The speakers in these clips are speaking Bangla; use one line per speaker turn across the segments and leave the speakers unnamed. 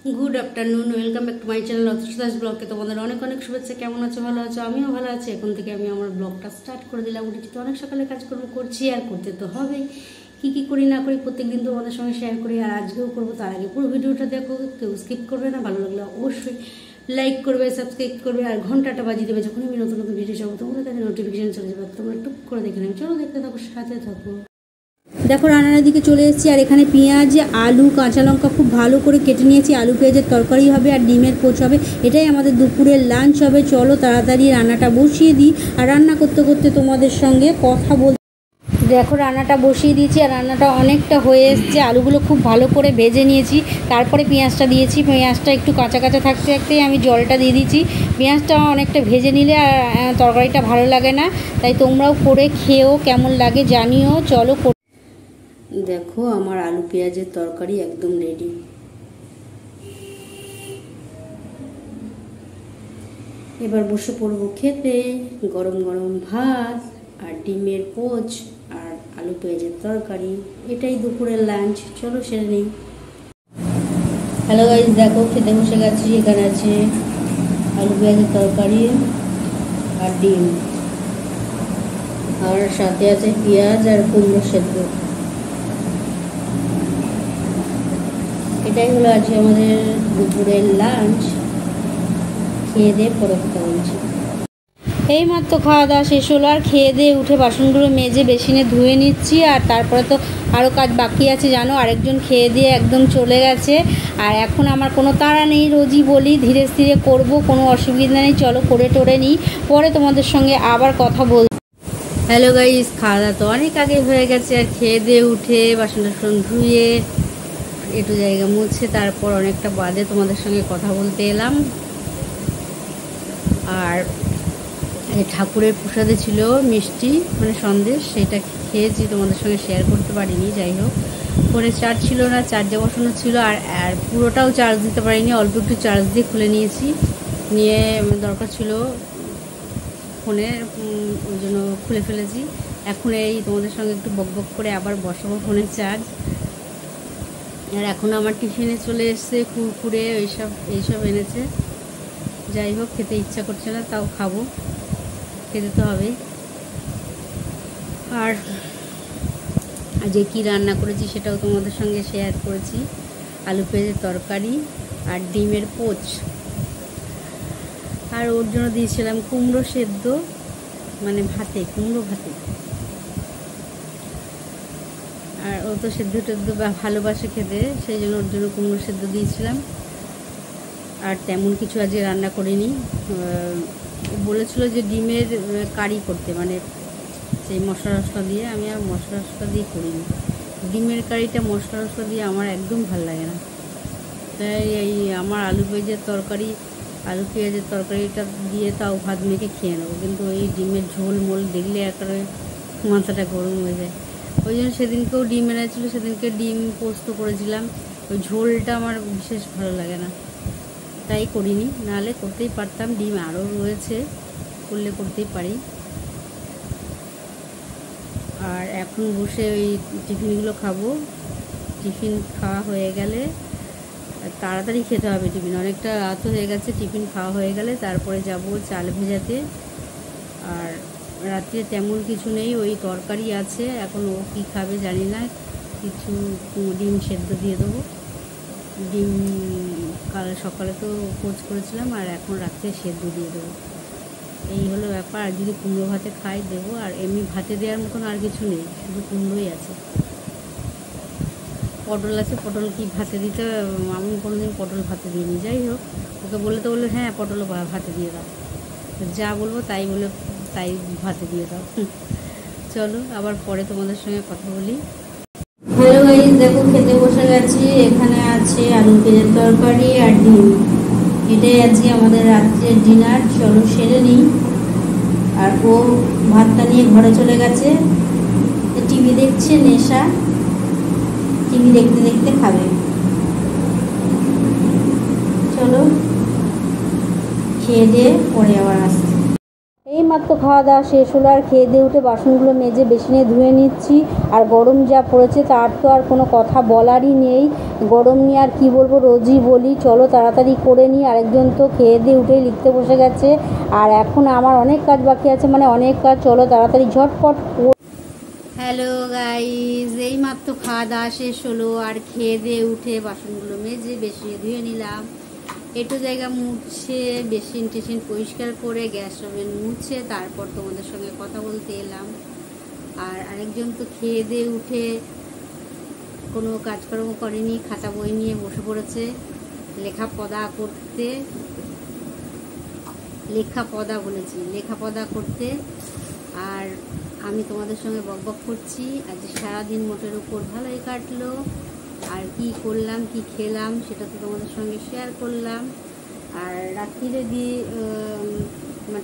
Good afternoon welcome back to my channel Atush blog के तुम्हारे अनेक अनेक शुभेच्छा केमन आछो भालो आछो आमिও ভালো আছি। এখন থেকে আমি আমার ব্লগটা স্টার্ট করে দিলাম। উঠেছি তো অনেক সকালে কাজকর্ম করছি আর করতে তো হবেই। কি করি না করি প্রত্যেকদিন তো তোমাদের সঙ্গে শেয়ার করি আর আজকেও করবো। তার আগে পুরো ভিডিওটা দেখো, কেউ স্কিপ করবে না। ভালো লাগলে অবশ্যই লাইক করবে, সাবস্ক্রাইব করবে আর ঘন্টাটা বাজিয়ে দেবে। যখন আমি নতুন নতুন ভিডিও যাবো তোমাদের কাছে নোটিফিকেশন চলে যাবে, তোমরা টুক করে দেখে নেবে। চলো দেখতে থাকো, সাথে থাকো। দেখো রান্নার দিকে চলে এসেছি আর এখানে পেঁয়াজ আলু কাঁচা লঙ্কা খুব ভালো করে কেটে নিয়েছি। আলু পেঁয়াজের তরকারি হবে আর ডিমের পোচ হবে। এটাই আমাদের দুপুরের লাঞ্চ হবে। চলো তাড়াতাড়ি রান্নাটা বসিয়ে দিই। আর রান্না করতে করতে তোমাদের সঙ্গে কথা বল। দেখো রান্নাটা বসিয়ে দিয়েছি আর রান্নাটা অনেকটা হয়ে এসছে। আলুগুলো খুব ভালো করে ভেজে নিয়েছি, তারপরে পেঁয়াজটা দিয়েছি। পেঁয়াজটা একটু কাঁচা কাঁচা থাকতে থাকতেই আমি জলটা দিয়ে দিয়েছি। পেঁয়াজটা অনেকটা ভেজে নিলে আর তরকারিটা ভালো লাগে না, তাই তোমরাও করে খেয়েও কেমন লাগে জানিও। চলো দেখো আমার আলু পেঁয়াজের তরকারি একদম রেডি। এবার বসে পড়বো খেতে। গরম গরম ভাত আর ডিমের পোচ আর আলু পেঁয়াজের তরকারি, এটাই দুপুরের লাঞ্চ। চলো সেরে নিই। হ্যালো গাইস, দেখো খেতে বসে গেছি। এখানে আছে আলু পেঁয়াজের তরকারি আর ডিম, আর সাথে আছে পেঁয়াজ আর কুমড়ো সেদ্ধ। এটাই হলো আজকে আমাদের দুপুরের লাঞ্চ। খেয়ে দিয়ে পরে কথা বলছি। এইমাত্র খাওয়া দাওয়া শেষ হলো আর খেয়ে দিয়ে উঠে বাসনগুলো মেজে বেসিনে ধুয়ে নিচ্ছি। আর তারপরে তো আরও কাজ বাকি আছে জানো। আরেকজন খেয়ে দিয়ে একদম চলে গেছে আর এখন আমার কোনো তাড়া নেই। রোজই বলি ধীরে ধীরে করব, কোনো অসুবিধা নেই। চলো করে টোরে নিই, পরে তোমাদের সঙ্গে আবার কথা বল। হ্যালো গাইস, খাওয়া দাওয়া তো অনেক আগে হয়ে গেছে আর খেয়ে দিয়ে উঠে বাসন টাসন ধুয়ে একটু জায়গা মুছে তারপর অনেকটা বাদে তোমাদের সঙ্গে কথা বলতে এলাম। আর ঠাকুরের প্রসাদে ছিল মিষ্টি, মানে সন্দেশ, সেটা খেয়েছি, তোমাদের সঙ্গে শেয়ার করতে পারিনি। যাই হোক, ফোনে চার্জ ছিল না, চার্জে বসানো ছিল আর পুরোটাও চার্জ দিতে পারিনি, অল্প একটু চার্জ দিয়ে খুলে নিয়েছি। নিয়ে দরকার ছিল ফোনে, ওই জন্য খুলে ফেলেছি। এখন এই তোমাদের সঙ্গে একটু বকবক করে আবার বসাবো ফোনের চার্জ। আর এখন আমার টিফিনে চলে এসছে কুরকুরে এইসব এনেছে। যাই হোক, খেতে ইচ্ছা করছে না, তাও খাবো, খেতে তো হবেই। আর যে কি রান্না করেছি সেটাও তোমাদের সঙ্গে শেয়ার করেছি। আলু পেঁয়াজের তরকারি আর ডিমের পোচ, আর ওর জন্য দিয়েছিলাম কুমড়ো সেদ্ধ, মানে ভাতে, কুমড়ো ভাতে। আর ও তো সেদ্ধ টেদ্ধ ভালোবাসে খেতে, সেই জন্য ওর জন্য কুমড়ো সেদ্ধ দিয়েছিলাম। আর তেমন কিছু আজকে রান্না করিনি। বলেছিল যে ডিমের কারি করতে, মানে সেই মশলা টশলা দিয়ে। আমি আর মশলা টশলা দিয়ে করিনি। ডিমের কারিটা মশলা টশলা দিয়ে আমার একদম ভালো লাগে না। তাই এই আমার আলু পেঁয়াজের তরকারিটা দিয়ে তাও ভাত মেখে খেয়ে নেবো, কিন্তু ওই ডিমের ঝোল মোল দেখলে একেবারে মাথাটা গরম হয়ে যায়। ওই জন্য সেদিনকেও ডিম এনেছিল, সেদিনকে ডিম পোস্ত করেছিলাম। ওই ঝোলটা আমার বিশেষ ভালো লাগে না, তাই করিনি। নাহলে করতেই পারতাম, ডিম আরও রয়েছে, করতেই পারি। আর এখন বসে ওই টিফিনগুলো খাবো। টিফিন খাওয়া হয়ে গেলে, তাড়াতাড়ি খেতে হবে টিফিন, অনেকটা রাত হয়ে গেছে। টিফিন খাওয়া হয়ে গেলে তারপরে যাব চাল ভেজাতে। আর রাত্রে তেমন কিছু নেই, ওই তরকারি আছে। এখন ও কী খাবে জানি না, কিছু ডিম সেদ্ধ দিয়ে দেবো। ডিম কাল সকালে তো পোচ করেছিলাম, আর এখন রাত্রে সেদ্ধ দিয়ে দেবো। এই হলো ব্যাপার। আর যদি কুমড়ো ভাতে খাই দেবো। আর এমনি ভাতে দেওয়ার মতন আর কিছু নেই, শুধু কুমড়োই আছে। পটল আছে, পটল কি ভাতে দিতে, আমি কোনোদিন পটল ভাতে দিইনি। যাই হোক, ওকে বললে তো বললো হ্যাঁ পটল ভাতে দিয়ে দাও, যা বলবো তাই ভাতে দিয়ে দাও। চলো আবার পরে তোমাদের সঙ্গে কথা বলি। হ্যালো গাইস, দেখো খেতে বসে গেছি। এখানে আছে আলু পেঁয়াজের তরকারি আর ডিম, এটাই আজকে আমাদের রাত্রের ডিনার। চলো সেরে নিই। আর ও ভাতটা নিয়ে ঘরে চলে গেছে, টিভি দেখছে, নেশা, টিভি দেখতে দেখতে খাবে। চলো খেয়ে দিয়ে পরে আবার আসছি। এই মাত্র খাওয়া দাওয়া শেষ হলো, আর খেয়ে দিয়ে উঠে বাসনগুলো মেজে বেসিনে ধুয়ে নিচ্ছি। আর গরম যা পড়েছে তার তো আর কোনো কথা বলারই নেই। গরম নিয়ে আর কি বলবো, রোজই বলি চলো তাড়াতাড়ি করে নিই। আরেকজন তো খেয়ে দিয়ে উঠেই লিখতে বসে গেছে, আর এখন আমার অনেক কাজ বাকি আছে, মানে অনেক কাজ। চলো তাড়াতাড়ি ঝটপট। হ্যালো গাইজ, এই মাত্র খাওয়া দাওয়া শেষ হলো, আর খেয়ে দিয়ে উঠে বাসনগুলো মেজে বেসিনে ধুয়ে নিলাম। একটু জায়গা মুছে বেসিন টেসিন পরিষ্কার করে গ্যাস ওভেন মুছে তারপর তোমাদের সঙ্গে কথা বলতে এলাম। আর আরেকজন তো খেয়ে দিয়ে উঠে কোনো কাজকর্ম করেনি, খাতা বই নিয়ে বসে পড়েছে লেখাপড়া করতে। লেখাপড়া করতে। আর আমি তোমাদের সঙ্গে বকবক করছি। আজ সারাদিন মোটের উপর ভালোই কাটলো। আর কি করলাম কি খেলাম সেটা তো তোমাদের সঙ্গে শেয়ার করলাম। আর রাত্রিরে দিয়ে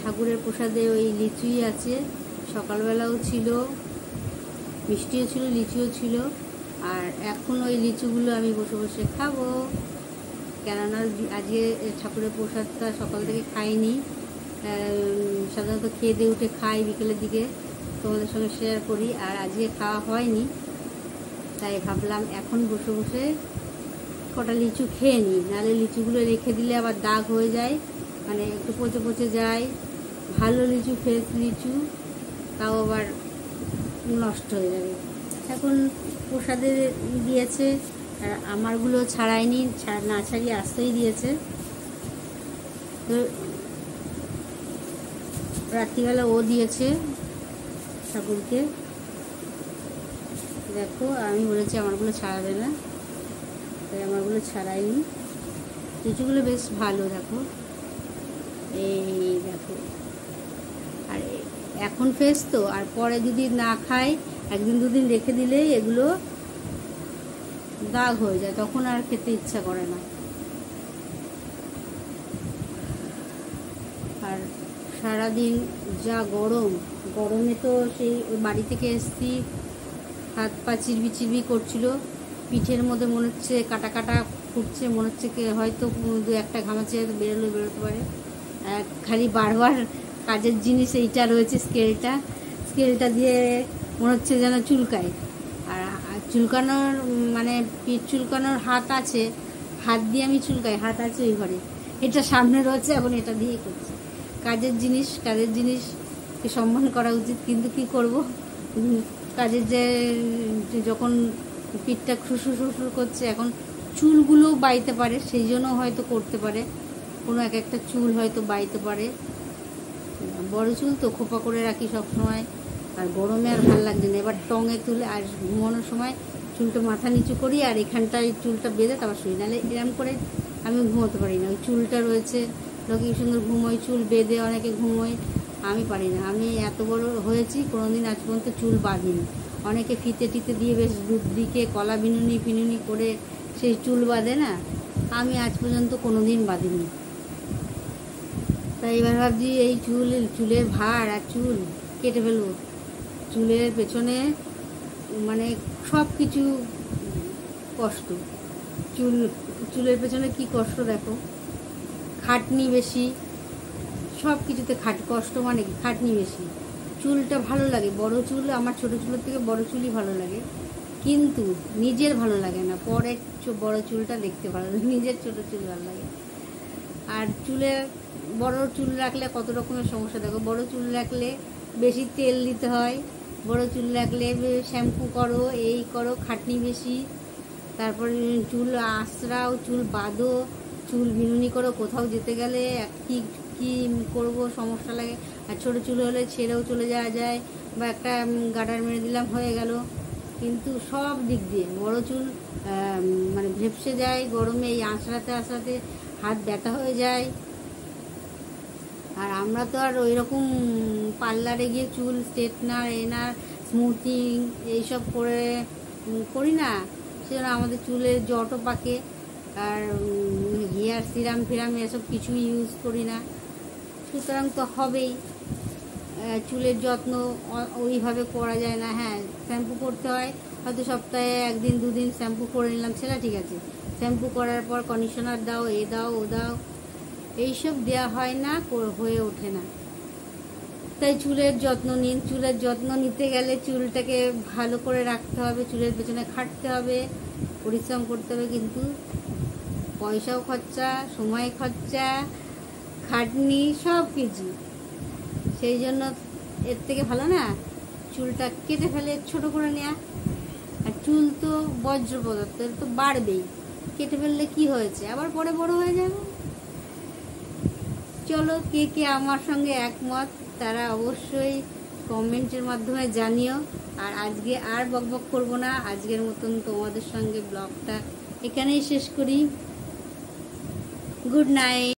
ঠাকুরের প্রসাদে ওই লিচুই আছে, সকালবেলাও ছিল, মিষ্টিও ছিল, লিচুও ছিল। আর এখন ওই লিচুগুলো আমি বসে বসে খাবো, কেননা আজকে ঠাকুরের প্রসাদটা সকাল থেকে খাইনি। সাধারণত খেয়ে দিয়ে উঠে খাই বিকেলের দিকে, তোমাদের সঙ্গে শেয়ার করি। আর আজকে খাওয়া হয়নি, তাই ভাবলাম এখন বসে বসে কটা লিচু খেয়ে নিই, নাহলে লিচুগুলো রেখে দিলে আবার দাগ হয়ে যায়, মানে একটু পচে পচে যায়। ভালো লিচু, ফ্রেশ লিচু, তাও আবার নষ্ট হয়ে যাবে। এখন প্রসাদে দিয়েছে, আর আমারগুলো ছাড়াইনি, না ছাড়িয়ে আসতেই দিয়েছে। তো রাত্রিবেলা ও দিয়েছে ঠাকুরকে। দেখো আমি বলেছি আমারগুলো ছাড়াবে না, তাই আমারগুলো ছাড়াইনি। লিচুগুলো বেশ ভালো, দেখো এই দেখো। আর এখন ফ্রেশ তো, আর পরে যদি না খাই, একদিন দুদিন রেখে দিলেই এগুলো দাগ হয়ে যায়, তখন আর খেতে ইচ্ছা করে না। আর সারাদিন যা গরমে তো সেই বাড়ি থেকে এসছি, হাত পা চিরবি চিরবি করছিল, পিঠের মধ্যে মনে হচ্ছে কাটা কাটা ফুটছে, মনে হচ্ছে হয়তো দু একটা ঘামাচি হয়তো বেরোতে পারে। খালি বারবার কাজের জিনিস এইটা রয়েছে, স্কেলটা দিয়ে মনে হচ্ছে যেন চুলকায়। আর চুলকানোর মানে পিঠ চুলকানোর হাত আছে, হাত দিয়ে আমি চুলকাই, হাত আছে ওই ঘরে, এটা সামনে রয়েছে, এখন এটা দিয়েই করছে। কাজের জিনিসকে সম্মান করা উচিত, কিন্তু কি করব, কাজের যে যখন পিঠটা শ্বশুর করছে, এখন চুলগুলো বাইতে পারে, সেই জন্য হয়তো করতে পারে, কোনো একটা চুল হয়তো বাইতে পারে। বড় চুল তো খোপা করে রাখি সব সময়, আর গরমে আর ভালো লাগছে না। এবার টঙে তুলে আর ঘুমানোর সময় চুলটা মাথা নিচু করি, আর এখানটায় চুলটা বেঁধে তারপর শুই, নাহলে এরম করে আমি ঘুমোতে পারি না। ওই চুলটা রয়েছে, লোকে সুন্দর ঘুমোয়, চুল বেঁধে অনেকে ঘুমোয়, আমি পারি না। আমি এত বড় হয়েছি, কোনোদিন আজ পর্যন্ত চুল বাঁধিনি। অনেকে ফিতে টিতে দিয়ে বেশ দুধ দিকে কলা বিনুনি করে সেই চুল বাঁধে না, আমি আজ পর্যন্ত কোনোদিন বাঁধিনি। তাই এবার ভাবছি এই চুলের ভার আর চুল কেটে ফেলবো। চুলের পেছনে মানে সব কিছু কষ্ট, চুলের পেছনে কি কষ্ট দেখো, খাটনি বেশি, সব কিছুতে কষ্ট, মানে কি খাটনি বেশি। চুলটা ভালো লাগে, বড় চুল, আমার ছোট চুলের থেকে বড় চুলই ভালো লাগে, কিন্তু নিজের ভালো লাগে না। পরে বড় চুলটা দেখতে ভালো লাগে, নিজের ছোট চুল ভালো লাগে। আর বড় চুল রাখলে কত রকমের সমস্যা দেখো। বড় চুল রাখলে বেশি তেল দিতে হয়, বড় চুল রাখলে শ্যাম্পু করো, এই করো, খাটনি বেশি। তারপর চুল আঁচড়াও, চুল বাঁধো, চুল বিনুনি করো, কোথাও যেতে গেলে কি করব, সমস্যা লাগে। আর ছোটো চুল হলে ছেড়েও চলে যাওয়া যায়, বা একটা গার্ডার মেরে দিলাম, হয়ে গেল। কিন্তু সব দিক দিয়ে বড় চুল মানে ভেপসে যায় গরমে, এই আঁচড়াতে হাত ব্যথা হয়ে যায়। আর আমরা তো আর ওই রকম পার্লারে গিয়ে চুল স্ট্রেটনার স্মুথিং এইসব করি না, সেজন্য আমাদের চুলের জটও পাকে। আর হেয়ার সিরাম এসব কিছুই ইউজ করি না, সুতরাং তো হবেই। চুলের যত্ন ওইভাবে করা যায় না। হ্যাঁ, শ্যাম্পু করতে হয়, হয়তো সপ্তাহে একদিন দুদিন শ্যাম্পু করে নিলাম, সেটা ঠিক আছে। শ্যাম্পু করার পর কন্ডিশনার দাও, দাও ও দাও, এইসব দেওয়া হয় না, হয়ে ওঠে না। তাই চুলের যত্ন নিন। চুলের যত্ন নিতে গেলে চুলটাকে ভালো করে রাখতে হবে, চুলের পেছনে খাটতে হবে, পরিশ্রম করতে হবে, কিন্তু পয়সাও খরচা, সময় খরচা, খাটনি, সব কিছু। সেই জন্য এর থেকে ভালো না চুলটা কেটে ফেলে ছোট করে নেওয়া। আর চুল তো বজ্র পদার্থ, এর তো বাড়বেই, কেটে ফেললে কি হয়েছে, আবার পরে বড় হয়ে যাবে। চলো, কে কে আমার সঙ্গে একমত তারা অবশ্যই কমেন্টের মাধ্যমে জানিও। আর আজকে আর বকবক করবো না, আজকের মতন তোমাদের সঙ্গে ব্লগটা এখানেই শেষ করি। Good night.